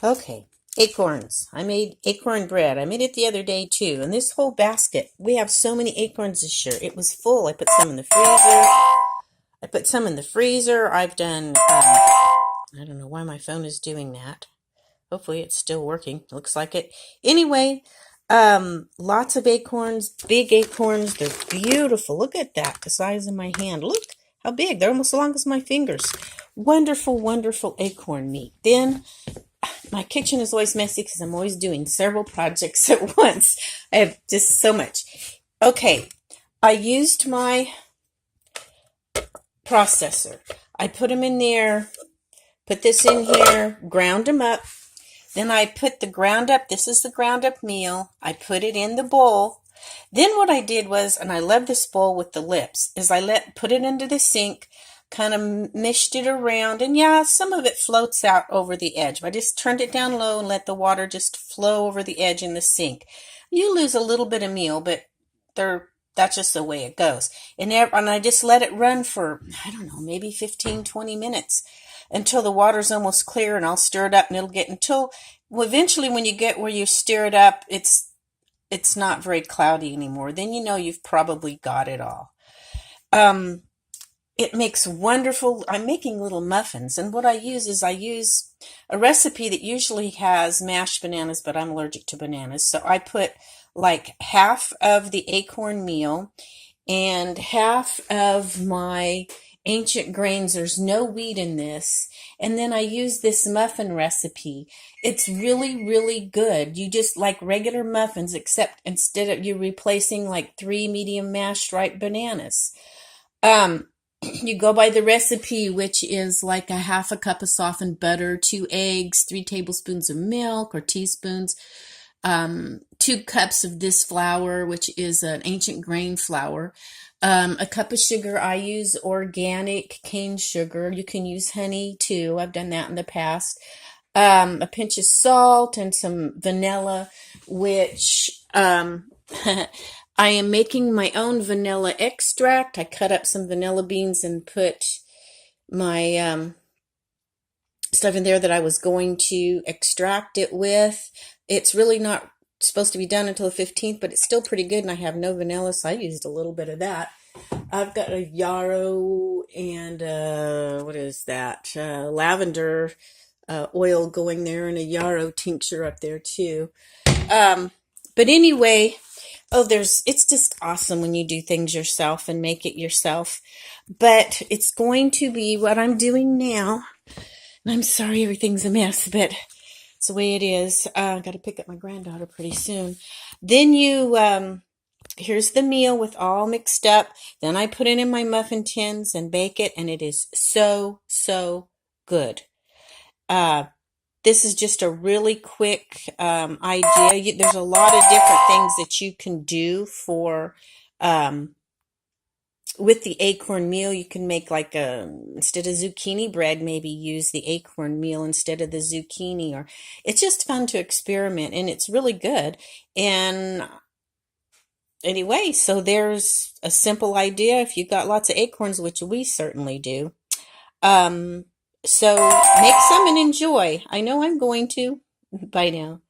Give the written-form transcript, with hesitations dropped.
Okay, acorns. I made acorn bread. I made it the other day too. And this whole basket, we have so many acorns this year. It was full. I put some in the freezer. I've done, I don't know why my phone is doing that. Hopefully it's still working. Looks like it. Anyway, lots of acorns, big acorns. They're beautiful. Look at that, the size of my hand. Look how big. They're almost as long as my fingers. Wonderful, wonderful acorn meat. Then my kitchen is always messy because I'm always doing several projects at once. I have just so much. Okay, I used my processor. I put them in there, put this in here, ground them up. Then I put the ground up, this is the ground up meal. I put it in the bowl. Then what I did was, and I love this bowl with the lips, is put it into the sink, kind of mished it around, and yeah, some of it floats out over the edge. But I just turned it down low and let the water just flow over the edge in the sink. You lose a little bit of meal, but that's just the way it goes. And I just let it run for, I don't know, maybe 15, 20 minutes until the water's almost clear, and I'll stir it up, and it'll get eventually when you get where you stir it up, it's not very cloudy anymore. Then you know you've probably got it all. It makes wonderful, I'm making little muffins, and what I use a recipe that usually has mashed bananas, but I'm allergic to bananas. So I put like half of the acorn meal and half of my ancient grains. There's no wheat in this. And then I use this muffin recipe. It's really, really good. You just like regular muffins, except instead of you replacing like 3 medium mashed ripe bananas. You go by the recipe, which is like a half a cup of softened butter, 2 eggs, 3 tablespoons of milk or teaspoons, 2 cups of this flour, which is an ancient grain flour, a cup of sugar. I use organic cane sugar. You can use honey too. I've done that in the past. A pinch of salt and some vanilla, which I am making my own vanilla extract. I cut up some vanilla beans and put my stuff in there that I was going to extract it with. It's really not supposed to be done until the 15th, but it's still pretty good, and I have no vanilla, so I used a little bit of that. I've got a yarrow and what is that? Lavender oil going there, and a yarrow tincture up there too. But anyway, it's just awesome when you do things yourself and make it yourself. But it's going to be what I'm doing now. And I'm sorry everything's a mess, but it's the way it is. Got to pick up my granddaughter pretty soon. Then here's the meal with all mixed up. Then I put it in my muffin tins and bake it, and it is so, so good. This is just a really quick idea. There's a lot of different things that you can do for with the acorn meal. You can make like instead of zucchini bread, maybe use the acorn meal instead of the zucchini. Or it's just fun to experiment, and it's really good. And anyway, so there's a simple idea if you've got lots of acorns, which we certainly do. So make some and enjoy. I know I'm going to. Bye now.